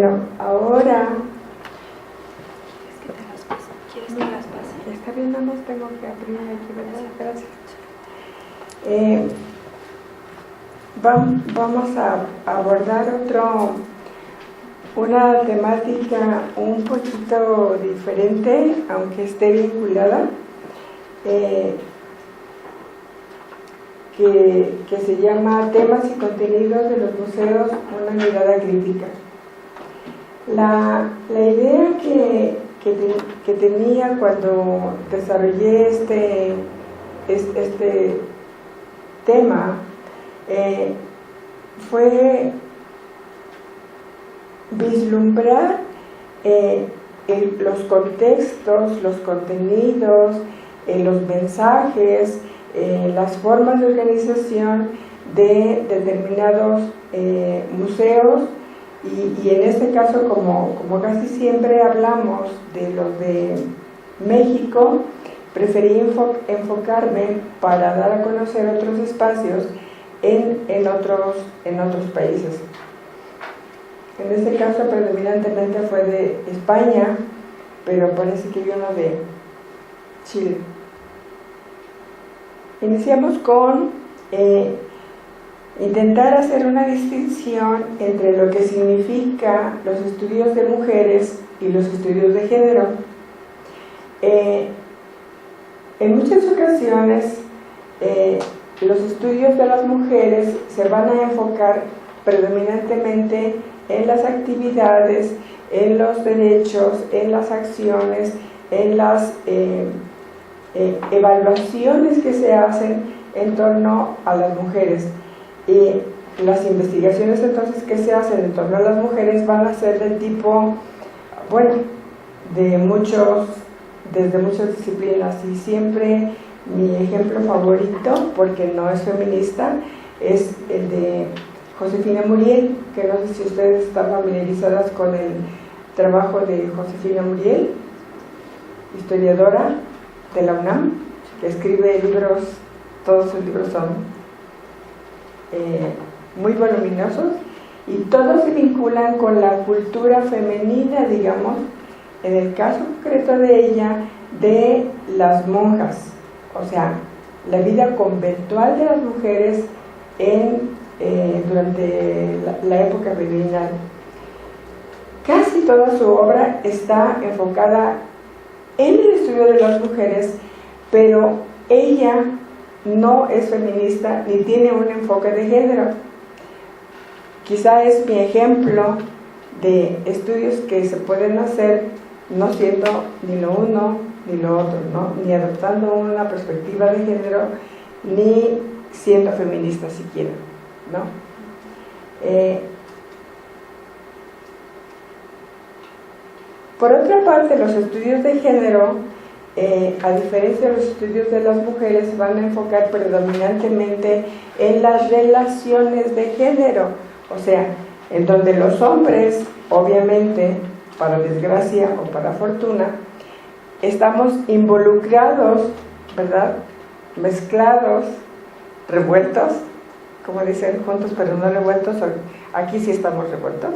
Bueno, ahora... ¿Quieres que las pase? Está bien, nada más tengo que abrir aquí, ¿verdad? Gracias. Vamos a abordar una temática un poquito diferente, aunque esté vinculada, que se llama Temas y contenidos de los museos, una mirada crítica. La idea que tenía cuando desarrollé este tema fue vislumbrar los contextos, los contenidos, los mensajes, las formas de organización de determinados museos y en este caso, como casi siempre hablamos de los de México, preferí enfocarme para dar a conocer otros espacios en otros países. En este caso predominantemente fue de España, pero parece que hay uno de Chile. Iniciamos con intentar hacer una distinción entre lo que significa los estudios de mujeres y los estudios de género. En muchas ocasiones los estudios de las mujeres se van a enfocar predominantemente en las actividades, en los derechos, en las acciones, en las evaluaciones que se hacen en torno a las mujeres. Y las investigaciones entonces que se hacen en torno a las mujeres van a ser del tipo, bueno, desde muchas disciplinas, y siempre mi ejemplo favorito, porque no es feminista, es el de Josefina Muriel, que no sé si ustedes están familiarizadas con el trabajo de Josefina Muriel, historiadora de la UNAM, que escribe libros, todos sus libros son muy voluminosos y todos se vinculan con la cultura femenina, digamos, en el caso concreto de ella, de las monjas, o sea, la vida conventual de las mujeres durante la época virreinal. Casi toda su obra está enfocada en el estudio de las mujeres, pero ella no es feminista ni tiene un enfoque de género. Quizá es mi ejemplo de estudios que se pueden hacer no siendo ni lo uno ni lo otro, ¿no? Ni adoptando una perspectiva de género, ni siendo feminista siquiera, ¿no? Por otra parte, los estudios de género, a diferencia de los estudios de las mujeres, van a enfocar predominantemente en las relaciones de género, o sea, en donde los hombres, obviamente, para desgracia o para fortuna, estamos involucrados, ¿verdad?, mezclados, revueltos, como dicen, juntos pero no revueltos, aquí sí estamos revueltos,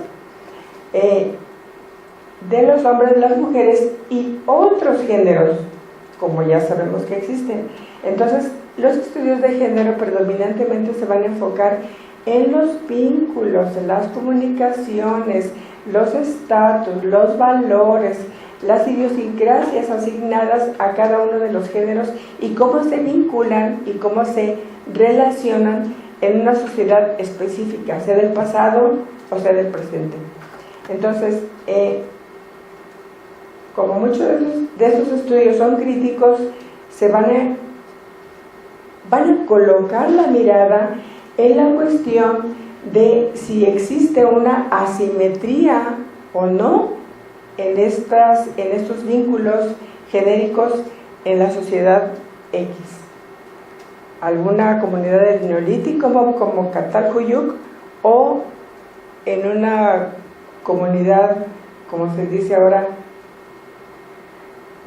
de los hombres, de las mujeres y otros géneros, como ya sabemos que existen. Entonces, los estudios de género predominantemente se van a enfocar en los vínculos, en las comunicaciones, los estatus, los valores, las idiosincrasias asignadas a cada uno de los géneros y cómo se vinculan y cómo se relacionan en una sociedad específica, sea del pasado o sea del presente. Entonces, como muchos de esos estudios son críticos, se van a colocar la mirada en la cuestión de si existe una asimetría o no en estos vínculos genéricos en la sociedad X. Alguna comunidad del Neolítico como Catalhuyuk, o en una comunidad, como se dice ahora,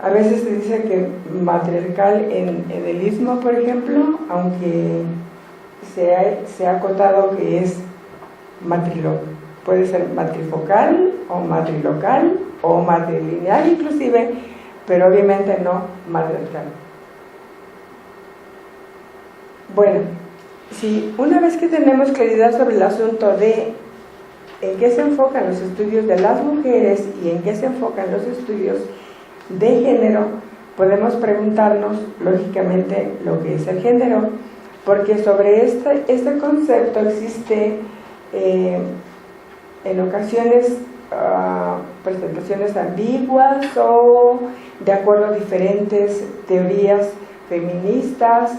a veces se dice que matriarcal en el Istmo, por ejemplo, aunque se ha acotado que es matrilón, puede ser matrifocal o matrilocal o matrilineal inclusive, pero obviamente no matriarcal. Bueno, si una vez que tenemos claridad sobre el asunto de en qué se enfocan los estudios de las mujeres y en qué se enfocan los estudios de género, podemos preguntarnos lógicamente lo que es el género, porque sobre este concepto existe en ocasiones presentaciones ambiguas o de acuerdo a diferentes teorías feministas,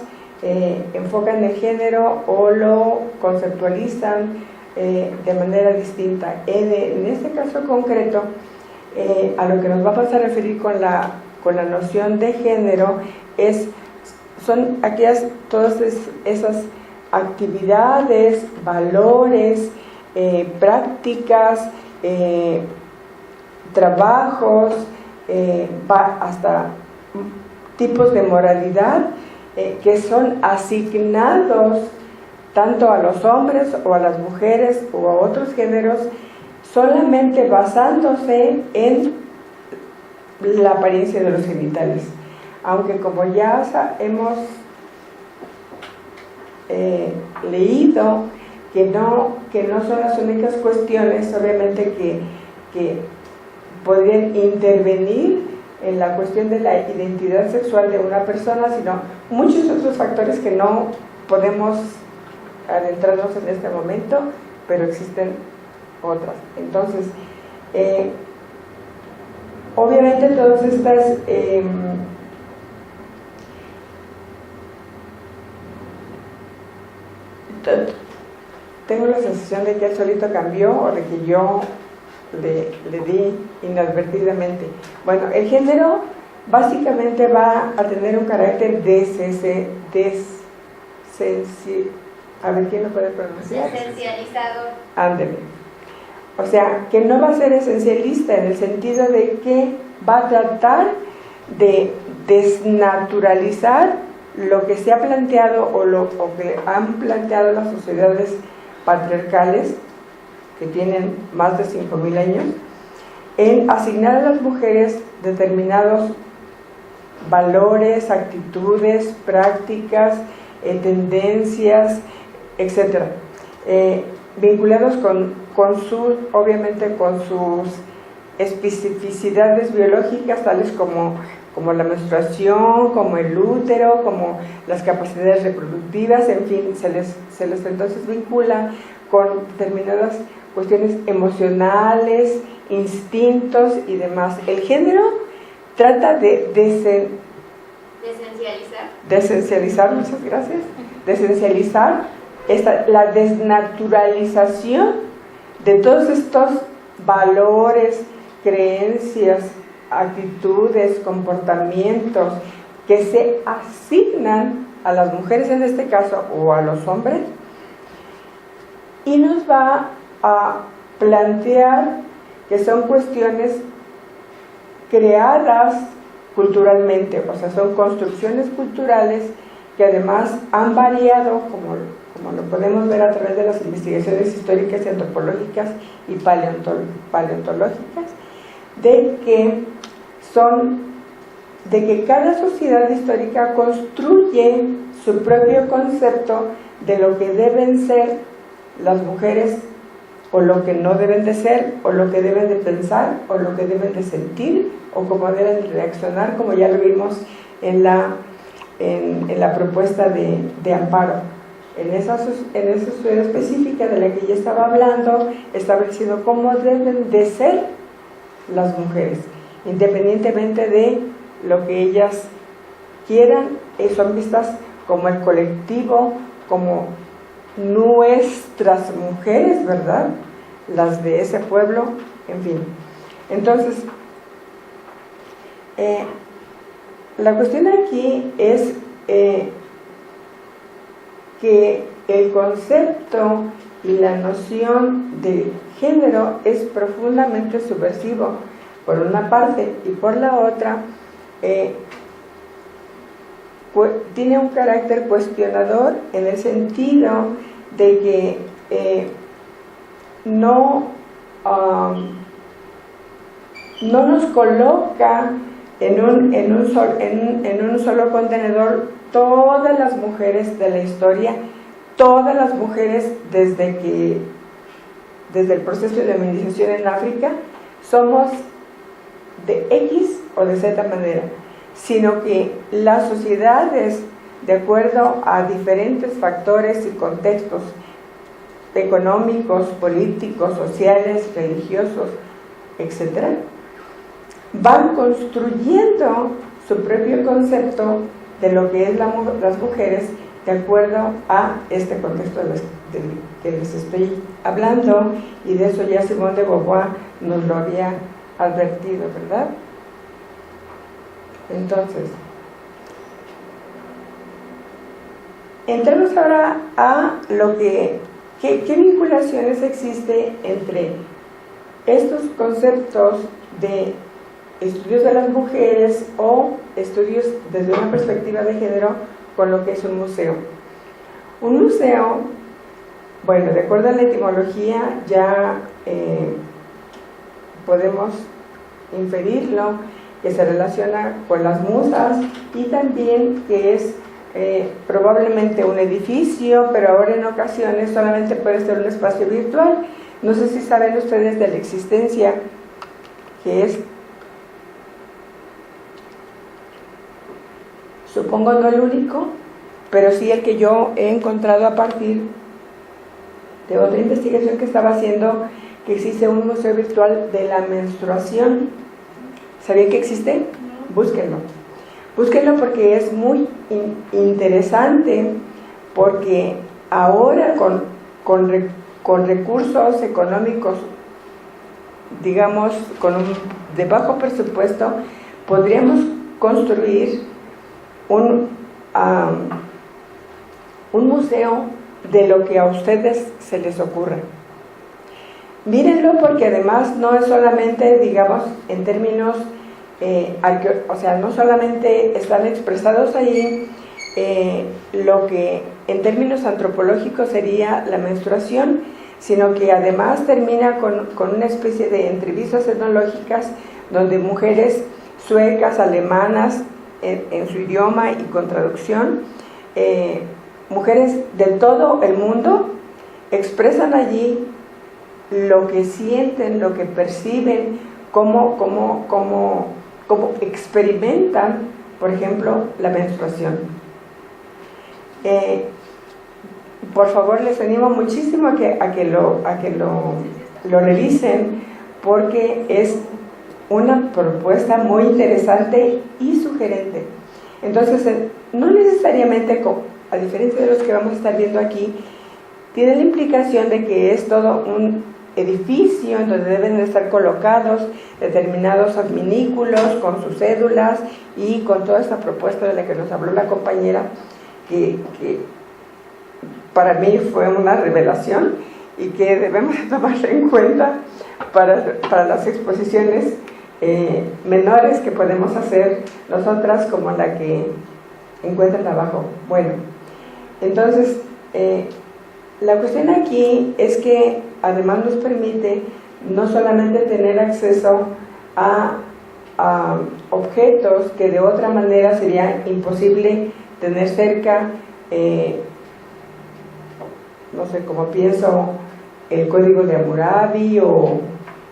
enfocan el género o lo conceptualizan de manera distinta. En este caso concreto, a lo que nos vamos a referir con la noción de género son aquellas, todas esas actividades, valores, prácticas, trabajos, hasta tipos de moralidad que son asignados tanto a los hombres o a las mujeres o a otros géneros solamente basándose en la apariencia de los genitales, aunque como ya hemos leído que no son las únicas cuestiones obviamente que podrían intervenir en la cuestión de la identidad sexual de una persona, sino muchos otros factores que no podemos adentrarnos en este momento, pero existen otras. Entonces, obviamente todas estas tengo la sensación de que él solito cambió o de que yo le di inadvertidamente. Bueno, el género básicamente va a tener un carácter a ver, ¿quién lo puede pronunciar? Esencializador. Ándele. O sea, que no va a ser esencialista en el sentido de que va a tratar de desnaturalizar lo que se ha planteado o que han planteado las sociedades patriarcales que tienen más de 5.000 años, en asignar a las mujeres determinados valores, actitudes, prácticas, tendencias, etc., vinculados obviamente con sus especificidades biológicas, tales como la menstruación, como el útero, como las capacidades reproductivas, en fin, se les entonces vincula con determinadas cuestiones emocionales, instintos y demás. El género trata de desencializar, muchas gracias, desencializar la desnaturalización de todos estos valores, creencias, actitudes, comportamientos que se asignan a las mujeres en este caso o a los hombres, y nos va a plantear que son cuestiones creadas culturalmente, o sea, son construcciones culturales que además han variado, como lo podemos ver a través de las investigaciones históricas y antropológicas y paleontológicas, de que cada sociedad histórica construye su propio concepto de lo que deben ser las mujeres, o lo que no deben de ser, o lo que deben de pensar, o lo que deben de sentir, o cómo deben de reaccionar, como ya lo vimos en la propuesta de Amparo. En esa sociedad específica de la que ya estaba hablando, establecido cómo deben de ser las mujeres, independientemente de lo que ellas quieran, son vistas como el colectivo, como nuestras mujeres, ¿verdad? Las de ese pueblo, en fin. Entonces, la cuestión aquí es que el concepto y la noción de género es profundamente subversivo, por una parte, y por la otra, tiene un carácter cuestionador en el sentido de que no no nos coloca en un solo contenedor todas las mujeres de la historia, todas las mujeres desde el proceso de feminización en África somos de X o de Z manera, sino que las sociedades, de acuerdo a diferentes factores y contextos económicos, políticos, sociales, religiosos, etc., van construyendo su propio concepto de lo que es las mujeres de acuerdo a este contexto del que les estoy hablando, y de eso ya Simone de Beauvoir nos lo había advertido, ¿verdad? Entonces, entremos ahora a lo qué vinculaciones existe entre estos conceptos de estudios de las mujeres o estudios desde una perspectiva de género con lo que es un museo. Un museo, bueno, de acuerdo a la etimología ya podemos inferirlo, que se relaciona con las musas, y también que es probablemente un edificio, pero ahora en ocasiones solamente puede ser un espacio virtual. No sé si saben ustedes de la existencia que es, supongo no el único, pero sí el que yo he encontrado a partir de otra investigación que estaba haciendo, que existe un museo virtual de la menstruación. ¿Sabían que existe? Búsquenlo. Búsquenlo porque es muy interesante, porque ahora con recursos económicos, digamos, de bajo presupuesto, podríamos construir un museo de lo que a ustedes se les ocurra. Mírenlo, porque además no es solamente, digamos, en términos, o sea, no solamente están expresados ahí lo que en términos antropológicos sería la menstruación, sino que además termina con una especie de entrevistas etnológicas donde mujeres suecas, alemanas, en su idioma y con traducción, mujeres de todo el mundo expresan allí lo que sienten, lo que perciben, cómo experimentan, por ejemplo, la menstruación. Por favor, les animo muchísimo a que lo revisen, porque es una propuesta muy interesante y sugerente. Entonces, no necesariamente, a diferencia de los que vamos a estar viendo aquí, tiene la implicación de que es todo un edificio en donde deben de estar colocados determinados adminículos con sus cédulas y con toda esta propuesta de la que nos habló la compañera, que para mí fue una revelación y que debemos tomarla en cuenta para las exposiciones menores que podemos hacer nosotras, como la que encuentran abajo. Bueno, entonces la cuestión aquí es que además nos permite no solamente tener acceso a objetos que de otra manera sería imposible tener cerca, no sé, como pienso el Código de Hammurabi o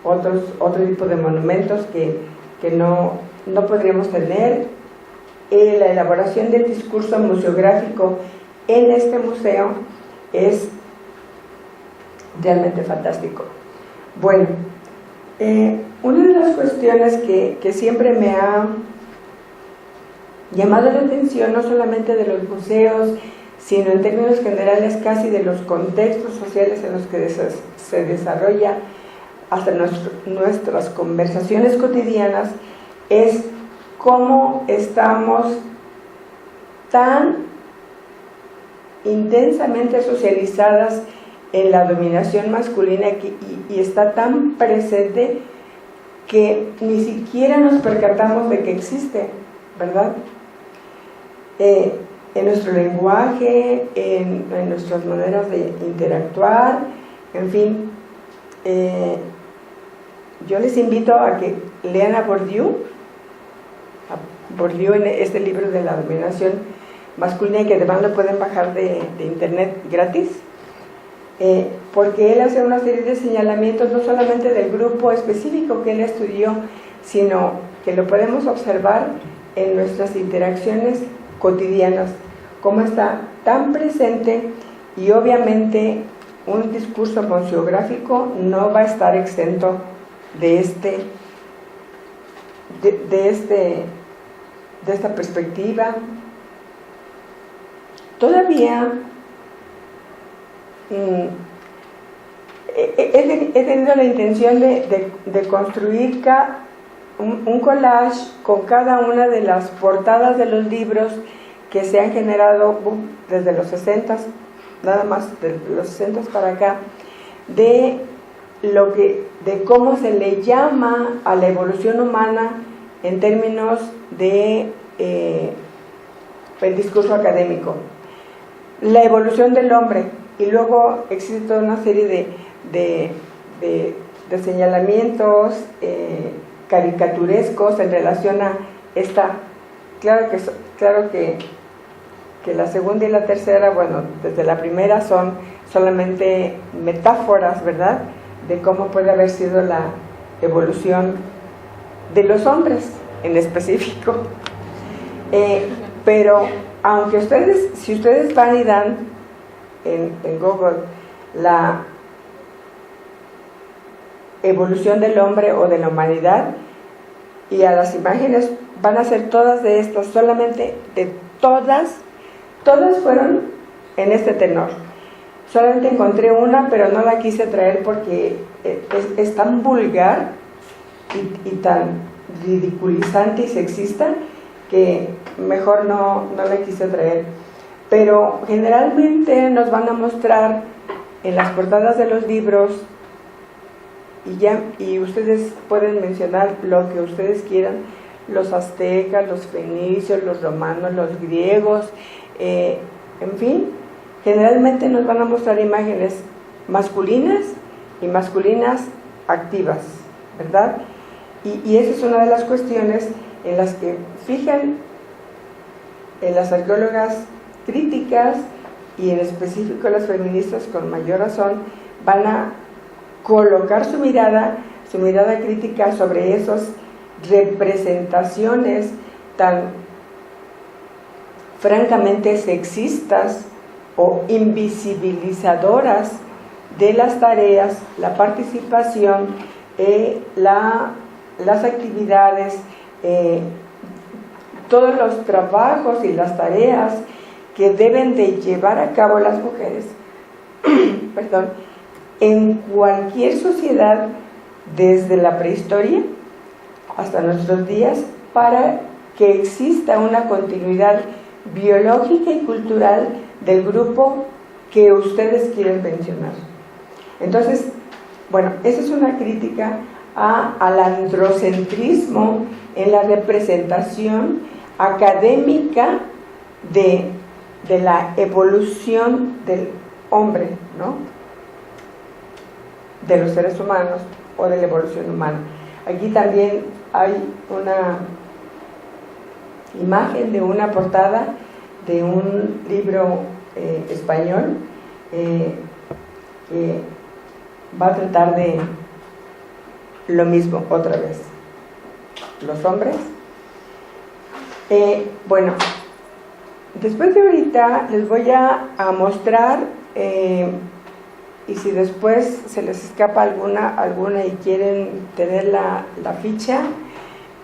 otro tipo de monumentos que no podríamos tener. La elaboración del discurso museográfico en este museo es realmente fantástico. Bueno, una de las cuestiones que siempre me ha llamado la atención, no solamente de los museos, sino en términos generales casi de los contextos sociales en los que se desarrolla hasta nuestras conversaciones cotidianas, es cómo estamos tan intensamente socializadas en la dominación masculina y está tan presente que ni siquiera nos percatamos de que existe, ¿verdad? En nuestro lenguaje, en nuestras maneras de interactuar, en fin, yo les invito a que lean a Bourdieu en este libro de la dominación masculina, que además lo pueden bajar de internet gratis, porque él hace una serie de señalamientos no solamente del grupo específico que él estudió, sino que lo podemos observar en nuestras interacciones cotidianas, cómo está tan presente. Y obviamente un discurso museográfico no va a estar exento de esta perspectiva. Todavía he tenido la intención de construir un collage con cada una de las portadas de los libros que se han generado desde los 60, nada más de los 60 para acá, de cómo se le llama a la evolución humana en términos de el discurso académico. La evolución del hombre, y luego existe toda una serie de señalamientos caricaturescos en relación a esta. Claro que la segunda y la tercera, bueno, desde la primera son solamente metáforas, ¿verdad?, de cómo puede haber sido la evolución de los hombres en específico. Pero aunque si ustedes van y dan en Google la evolución del hombre o de la humanidad, y a las imágenes van a ser todas de estas, solamente de todas fueron en este tenor. Solamente encontré una, pero no la quise traer porque es tan vulgar y tan ridiculizante y sexista que mejor no la quise traer. Pero generalmente nos van a mostrar en las portadas de los libros, y ustedes pueden mencionar lo que ustedes quieran, los aztecas, los fenicios, los romanos, los griegos, en fin, generalmente nos van a mostrar imágenes masculinas y masculinas activas, ¿verdad? Y esa es una de las cuestiones en las que fijan en las arqueólogas críticas, y en específico las feministas con mayor razón van a colocar su mirada crítica sobre esas representaciones tan francamente sexistas o invisibilizadoras de las tareas, la participación, las actividades, todos los trabajos y las tareas que deben de llevar a cabo las mujeres perdón, en cualquier sociedad, desde la prehistoria hasta nuestros días, para que exista una continuidad biológica y cultural del grupo que ustedes quieren mencionar. Entonces, bueno, esa es una crítica al androcentrismo en la representación académica de la evolución del hombre, ¿no?, de los seres humanos o de la evolución humana. Aquí también hay una imagen de una portada de un libro español que va a tratar de lo mismo otra vez, los hombres. Bueno, después de ahorita les voy a mostrar, y si después se les escapa alguna y quieren tener la ficha,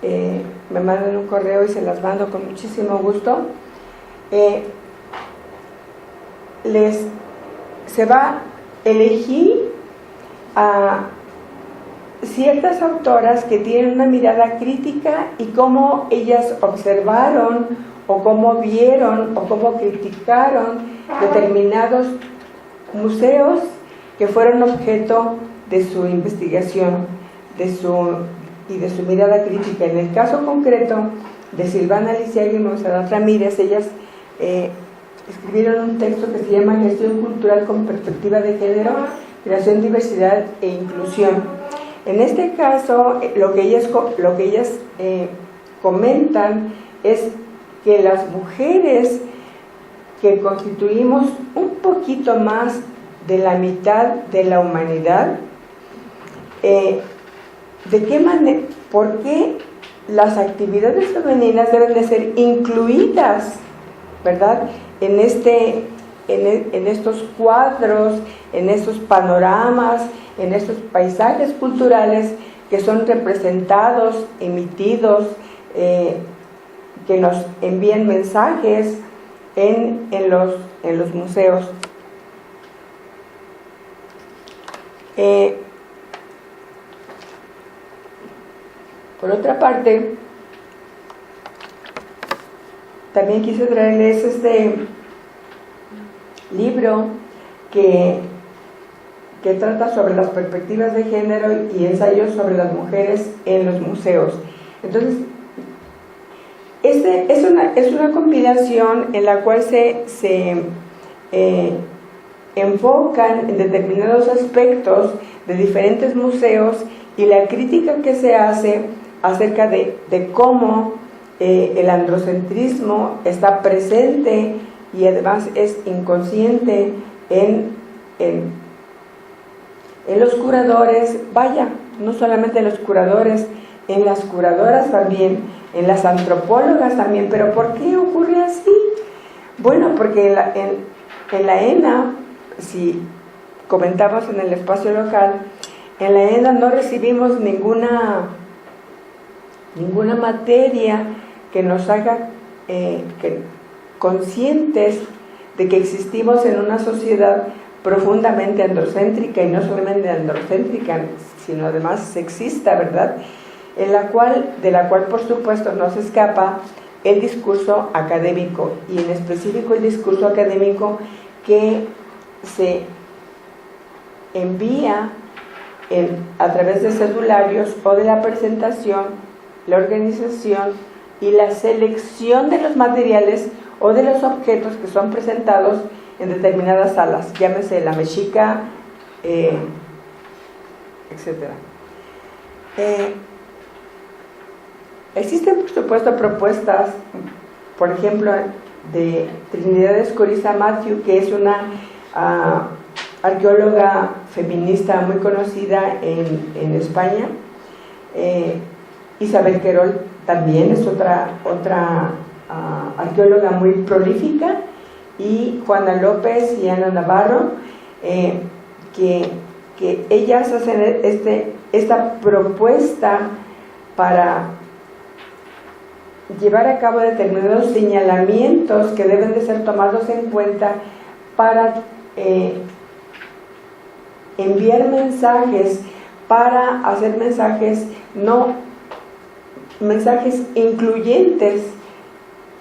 me mandan un correo y se las mando con muchísimo gusto. Se va a elegir a ciertas autoras que tienen una mirada crítica y cómo ellas observaron o cómo vieron o cómo criticaron determinados museos que fueron objeto de su investigación y de su mirada crítica. En el caso concreto de Silvana Lisiaga y Monserrat Ramírez, ellas escribieron un texto que se llama Gestión Cultural con Perspectiva de Género, Creación, Diversidad e Inclusión. En este caso, lo que ellas comentan es que las mujeres que constituimos un poquito más de la mitad de la humanidad, ¿por qué las actividades femeninas deben de ser incluidas, ¿verdad?, en estos cuadros, en estos panoramas, en estos paisajes culturales que son representados, emitidos, que nos envían mensajes en los museos. Por otra parte, también quise traerles este libro que trata sobre las perspectivas de género y ensayos sobre las mujeres en los museos. Entonces, es una compilación en la cual se enfocan en determinados aspectos de diferentes museos y la crítica que se hace acerca de cómo el androcentrismo está presente y además es inconsciente en los curadores, vaya, no solamente en los curadores, en las curadoras también, en las antropólogas también. ¿Pero por qué ocurre así? Bueno, porque en la ENA, si comentamos en el espacio local, en la ENA no recibimos ninguna materia que nos haga conscientes de que existimos en una sociedad profundamente androcéntrica, y no solamente androcéntrica, sino además sexista, ¿verdad?, de la cual por supuesto no se escapa el discurso académico, y en específico el discurso académico que se envía a través de cedularios o de la presentación, la organización y la selección de los materiales o de los objetos que son presentados en determinadas salas, llámese la Mexica, etc. Existen, por supuesto, propuestas, por ejemplo, de Trinidad Escoriza Matthew, que es una arqueóloga feminista muy conocida en España. Isabel Querol también es otra arqueóloga muy prolífica, y Juana López y Ana Navarro, que ellas hacen esta propuesta para llevar a cabo determinados señalamientos que deben de ser tomados en cuenta para enviar mensajes, para hacer mensajes incluyentes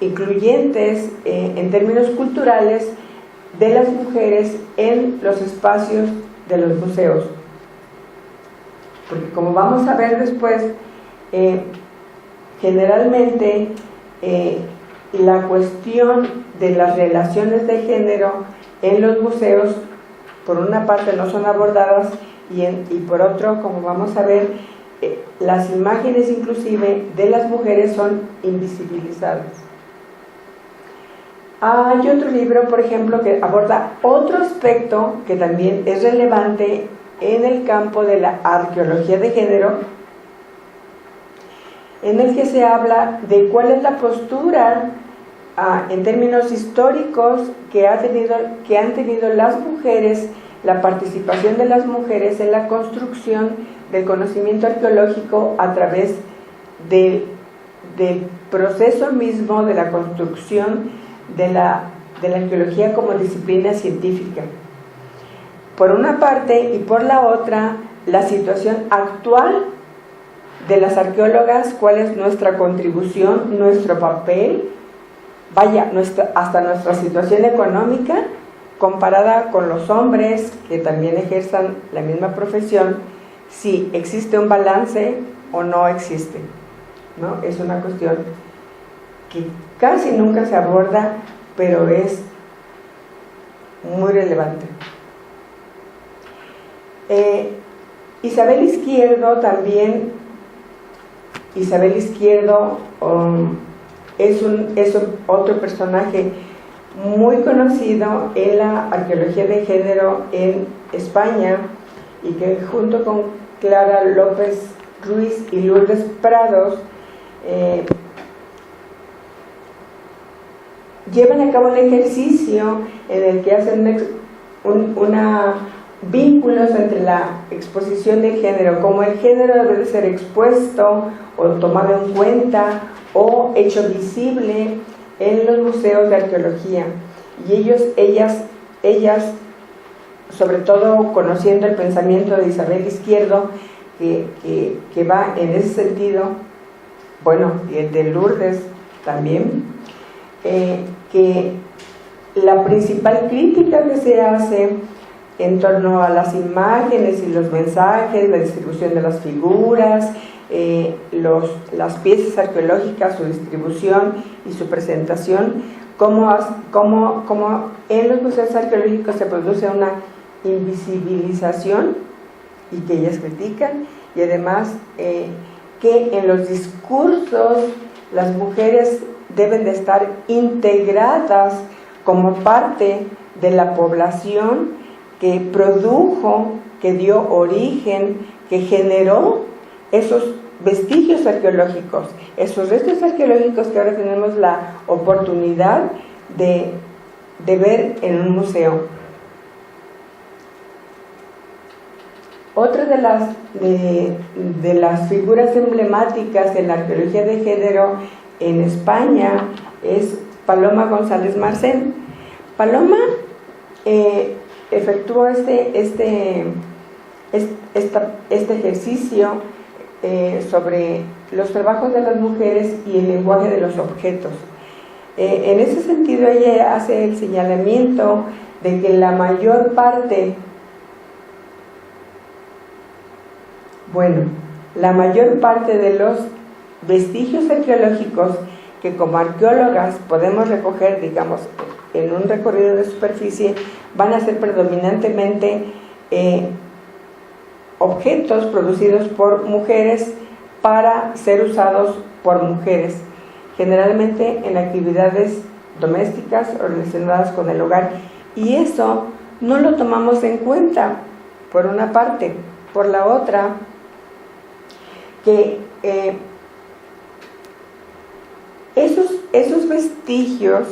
en términos culturales de las mujeres en los espacios de los museos. Porque como vamos a ver después, generalmente la cuestión de las relaciones de género en los museos, por una parte, no son abordadas, y por otro, como vamos a ver, las imágenes inclusive de las mujeres son invisibilizadas. Hay otro libro, por ejemplo, que aborda otro aspecto que también es relevante en el campo de la arqueología de género, en el que se habla de cuál es la postura en términos históricos que han tenido las mujeres, la participación de las mujeres en la construcción del conocimiento arqueológico a través del proceso mismo de la construcción de la arqueología como disciplina científica. Por una parte, y por la otra, la situación actual de las arqueólogas, cuál es nuestra contribución, nuestro papel, vaya, hasta nuestra situación económica comparada con los hombres que también ejerzan la misma profesión, si existe un balance o no existe, ¿no? Es una cuestión que casi nunca se aborda, pero es muy relevante. Isabel Izquierdo también, Isabel Izquierdo es otro personaje muy conocido en la arqueología de género en España, y que junto con Clara López Ruiz y Lourdes Prados llevan a cabo un ejercicio en el que hacen vínculos entre la exposición del género, como el género debe de ser expuesto o tomado en cuenta o hecho visible en los museos de arqueología. Y ellas, sobre todo conociendo el pensamiento de Isabel Izquierdo, que va en ese sentido, bueno, y el de Lourdes también, que la principal crítica que se hace en torno a las imágenes y los mensajes, la distribución de las figuras, las piezas arqueológicas, su distribución y su presentación, cómo en los museos arqueológicos se produce una invisibilización, y que ellas critican, y además que en los discursos las mujeres deben de estar integradas como parte de la población que produjo, que dio origen, que generó esos vestigios arqueológicos, esos restos arqueológicos que ahora tenemos la oportunidad de ver en un museo. Otra de las figuras emblemáticas en la arqueología de género en España es Paloma González Marcén. Paloma efectuó este ejercicio sobre los trabajos de las mujeres y el lenguaje de los objetos. En ese sentido, ella hace el señalamiento de que la mayor parte de los vestigios arqueológicos que como arqueólogas podemos recoger, digamos, en un recorrido de superficie, van a ser predominantemente objetos producidos por mujeres para ser usados por mujeres, generalmente en actividades domésticas o relacionadas con el hogar. Y eso no lo tomamos en cuenta, por una parte. Por la otra, que esos vestigios,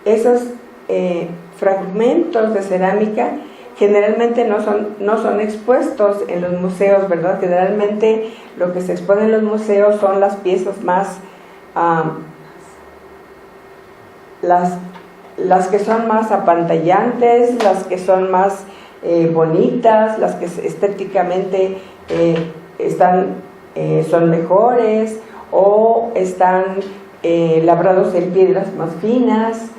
esos fragmentos de cerámica generalmente no son expuestos en los museos, ¿verdad? Generalmente lo que se expone en los museos son las piezas más las que son más apantallantes, las que son más bonitas, las que estéticamente son mejores, o están labrados en piedras más finas,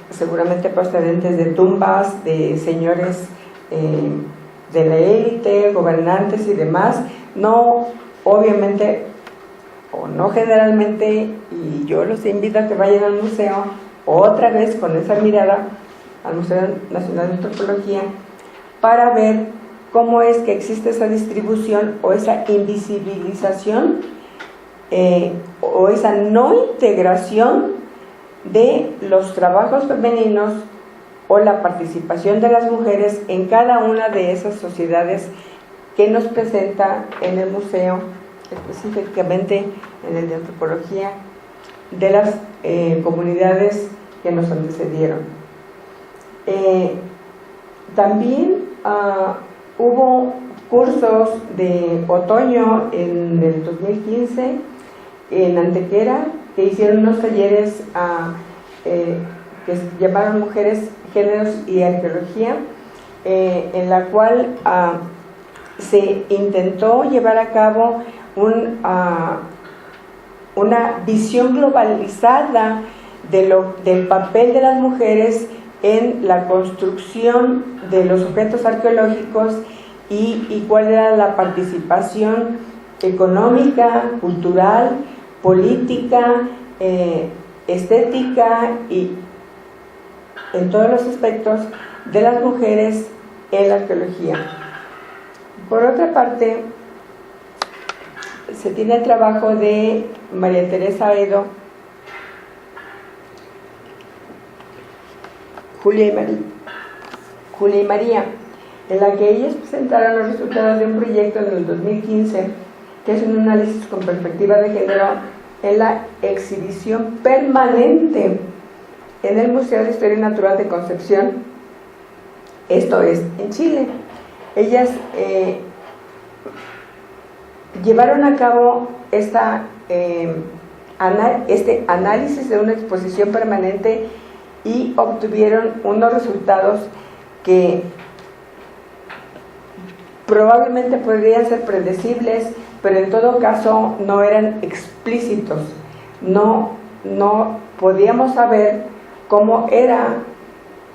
seguramente procedentes de tumbas de señores de la élite, gobernantes y demás. No, obviamente, o no generalmente, y yo los invito a que vayan al museo, otra vez con esa mirada, al Museo Nacional de Antropología, para ver cómo es que existe esa distribución o esa invisibilización o esa no integración de los trabajos femeninos o la participación de las mujeres en cada una de esas sociedades que nos presenta en el museo, específicamente en el de antropología, de las comunidades que nos antecedieron. También hubo cursos de otoño en el 2015 en Antequera, que hicieron unos talleres que se llamaron Mujeres, Géneros y Arqueología, en la cual se intentó llevar a cabo una visión globalizada del papel de las mujeres en la construcción de los objetos arqueológicos y cuál era la participación económica, cultural, política, estética y en todos los aspectos de las mujeres en la arqueología. Por otra parte, se tiene el trabajo de María Teresa Edo, Julia y María, en la que ellas presentaron los resultados de un proyecto en el 2015, que es un análisis con perspectiva de género en la exhibición permanente en el Museo de Historia Natural de Concepción, esto es, en Chile. Ellas llevaron a cabo este análisis de una exposición permanente y obtuvieron unos resultados que probablemente podrían ser predecibles, pero en todo caso no eran explícitos. No podíamos saber cómo era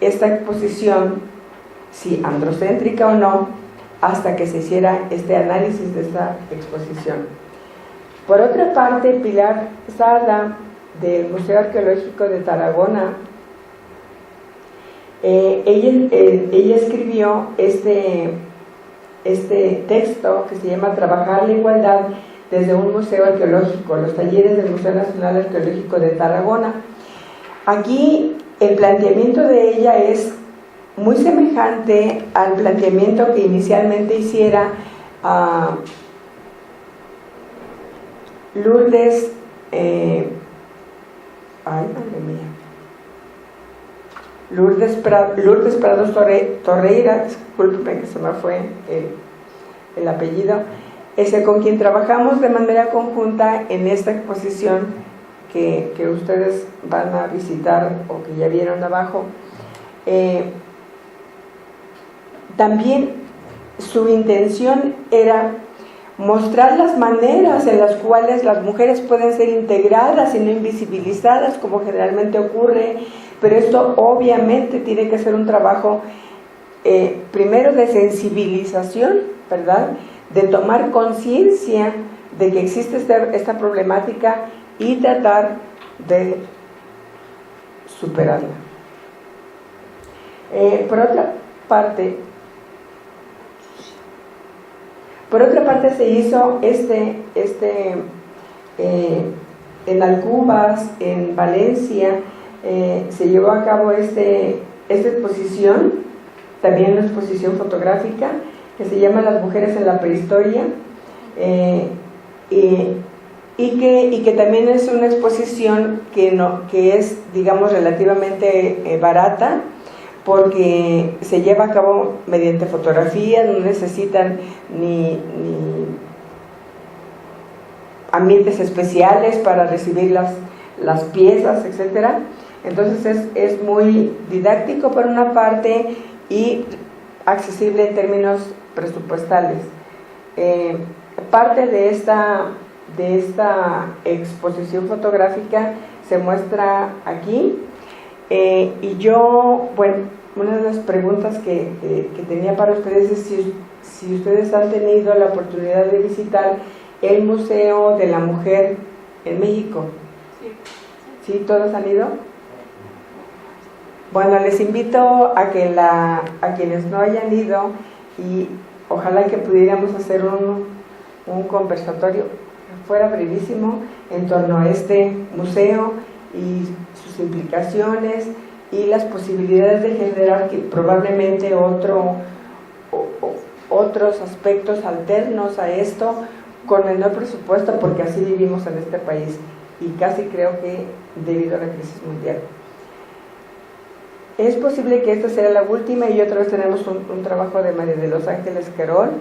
esta exposición, si androcéntrica o no, hasta que se hiciera este análisis de esta exposición. Por otra parte, Pilar Sada, del Museo Arqueológico de Tarragona, ella escribió este texto que se llama Trabajar la igualdad desde un museo arqueológico, los talleres del Museo Nacional Arqueológico de Tarragona. Aquí el planteamiento de ella es muy semejante al planteamiento que inicialmente hiciera Lourdes, Lourdes Prados Torreira, discúlpeme que se me fue el apellido, con quien trabajamos de manera conjunta en esta exposición que ustedes van a visitar o que ya vieron abajo. También su intención era mostrar las maneras en las cuales las mujeres pueden ser integradas y no invisibilizadas, como generalmente ocurre, pero esto obviamente tiene que ser un trabajo primero de sensibilización, ¿verdad?, de tomar conciencia de que existe esta problemática y tratar de superarla. Por otra parte se hizo en Alcubas, en Valencia, se llevó a cabo esta exposición, también una exposición fotográfica que se llama Las mujeres en la prehistoria, y que también es una exposición que es, digamos, relativamente barata, porque se lleva a cabo mediante fotografías, no necesitan ni ambientes especiales para recibir las piezas, etcétera. Entonces es muy didáctico por una parte y accesible en términos presupuestales. Parte de esta exposición fotográfica se muestra aquí, y yo, bueno, una de las preguntas que tenía para ustedes es si ustedes han tenido la oportunidad de visitar el Museo de la Mujer en México. ¿Sí? ¿Todos han ido? Bueno, les invito a quienes no hayan ido, y ojalá que pudiéramos hacer un conversatorio, fuera brevísimo, en torno a este museo y sus implicaciones y las posibilidades de generar probablemente otros aspectos alternos a esto con menor presupuesto, porque así vivimos en este país, y casi creo que debido a la crisis mundial. Es posible que esta sea la última, y otra vez tenemos un trabajo de María de los Ángeles Querol,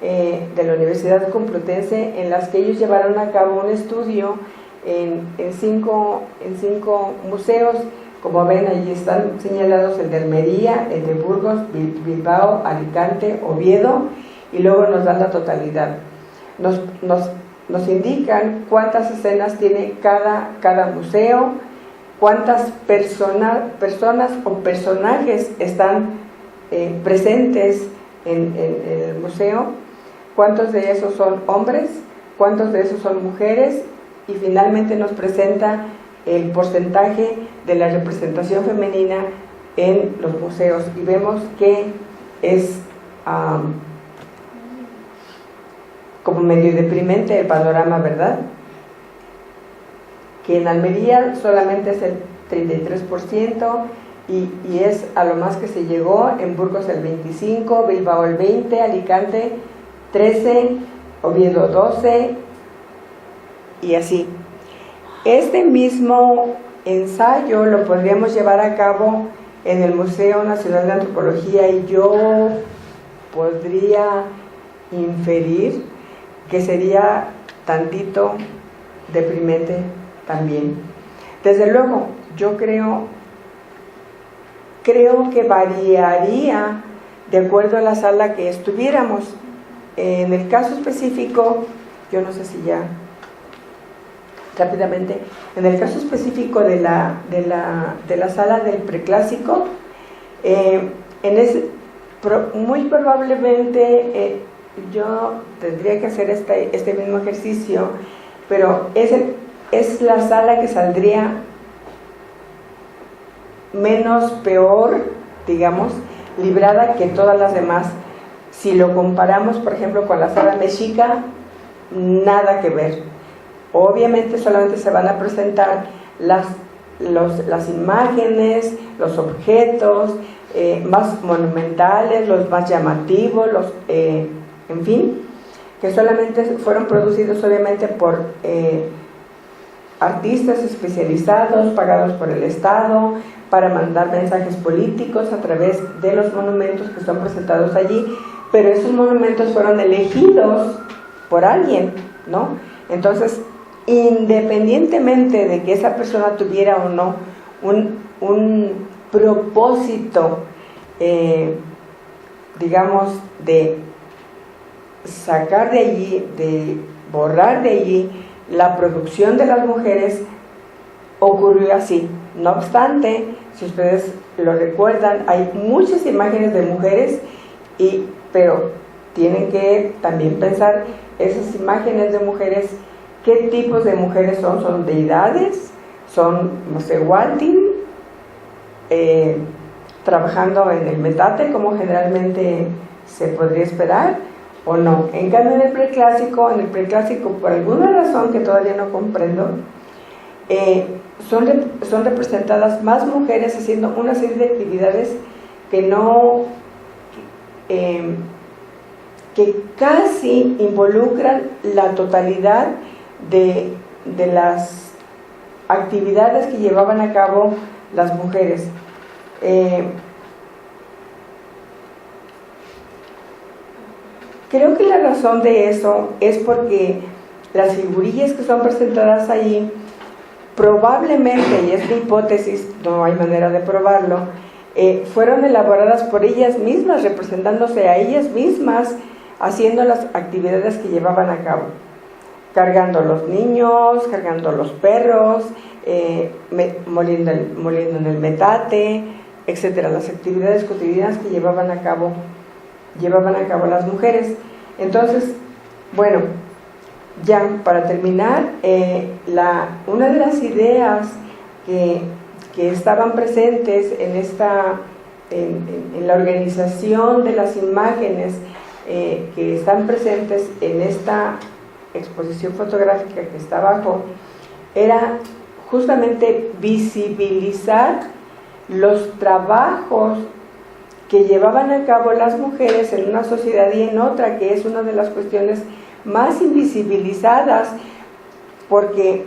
de la Universidad Complutense, en las que ellos llevaron a cabo un estudio en cinco museos. Como ven, allí están señalados el de Almería, el de Burgos, Bilbao, Alicante, Oviedo, y luego nos dan la totalidad. Nos indican cuántas escenas tiene cada museo, cuántas personas o personajes están presentes en el museo, cuántos de esos son hombres, cuántos de esos son mujeres, y finalmente nos presenta el porcentaje de la representación femenina en los museos, y vemos que es como medio deprimente el panorama, ¿verdad? Que en Almería solamente es el 33% y es a lo más que se llegó, en Burgos el 25%, Bilbao el 20%, Alicante 13%, Oviedo 12% y así. Este mismo ensayo lo podríamos llevar a cabo en el Museo Nacional de Antropología y yo podría inferir que sería tantito deprimente también. Desde luego, yo creo que variaría de acuerdo a la sala que estuviéramos. En el caso específico, yo no sé si ya rápidamente, en el caso específico de la sala del preclásico, muy probablemente yo tendría que hacer este mismo ejercicio, pero es la sala que saldría menos peor, digamos, librada que todas las demás. Si lo comparamos, por ejemplo, con la sala mexica, nada que ver. Obviamente solamente se van a presentar las imágenes, los objetos más monumentales, los más llamativos, en fin, que solamente fueron producidos obviamente por artistas especializados, pagados por el Estado, para mandar mensajes políticos a través de los monumentos que son presentados allí, pero esos monumentos fueron elegidos por alguien, ¿no? Entonces, independientemente de que esa persona tuviera o no un propósito, digamos, de sacar de allí, de borrar de allí la producción de las mujeres, ocurrió así. No obstante, si ustedes lo recuerdan, hay muchas imágenes de mujeres, pero tienen que también pensar esas imágenes de mujeres. ¿Qué tipos de mujeres son? ¿Son deidades? ¿Son Mosehualtin? ¿Trabajando en el metate como generalmente se podría esperar? ¿O no? En cambio en el preclásico, por alguna razón que todavía no comprendo, son representadas más mujeres haciendo una serie de actividades que casi involucran la totalidad de las actividades que llevaban a cabo las mujeres. Creo que la razón de eso es porque las figurillas que son presentadas ahí probablemente, y es mi hipótesis, no hay manera de probarlo, fueron elaboradas por ellas mismas, representándose a ellas mismas, haciendo las actividades que llevaban a cabo, cargando los niños, cargando los perros, moliendo en el metate, etcétera, las actividades cotidianas que llevaban a cabo las mujeres. Entonces, bueno, ya para terminar, una de las ideas que estaban presentes en la organización de las imágenes que están presentes en esta exposición fotográfica que está abajo, era justamente visibilizar los trabajos que llevaban a cabo las mujeres en una sociedad y en otra, que es una de las cuestiones más invisibilizadas, porque,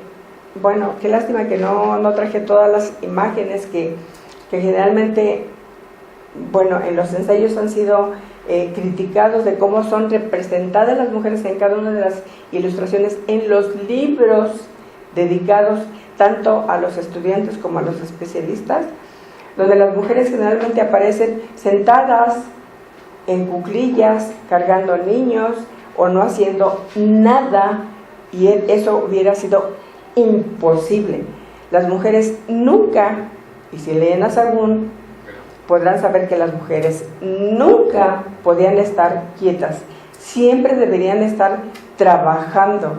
bueno, qué lástima que no traje todas las imágenes que generalmente, bueno, en los ensayos han sido criticados de cómo son representadas las mujeres en cada una de las ilustraciones en los libros dedicados tanto a los estudiantes como a los especialistas, donde las mujeres generalmente aparecen sentadas en cuclillas, cargando niños o no haciendo nada, y eso hubiera sido imposible. Las mujeres nunca, y si leen a Sagún, podrán saber que las mujeres nunca podían estar quietas, siempre deberían estar trabajando,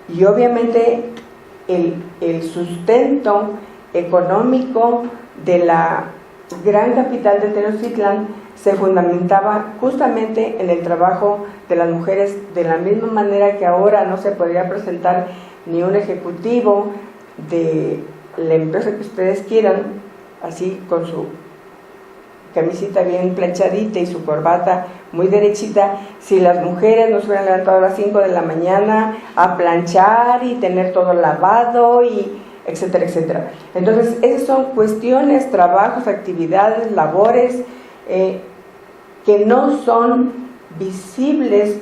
y obviamente el sustento económico de la gran capital de Tenochtitlan se fundamentaba justamente en el trabajo de las mujeres, de la misma manera que ahora no se podría presentar ni un ejecutivo de la empresa que ustedes quieran, así con su camisita bien planchadita y su corbata muy derechita, si las mujeres nos hubieran levantado a las 5 de la mañana a planchar y tener todo lavado y etcétera, etcétera. Entonces, esas son cuestiones, trabajos, actividades, labores que no son visibles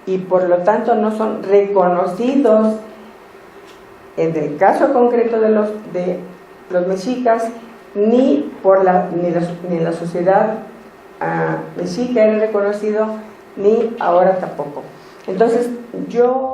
y por lo tanto no son reconocidos en el caso concreto de los mexicas, ni la sociedad mexica era reconocido, ni ahora tampoco. Entonces, yo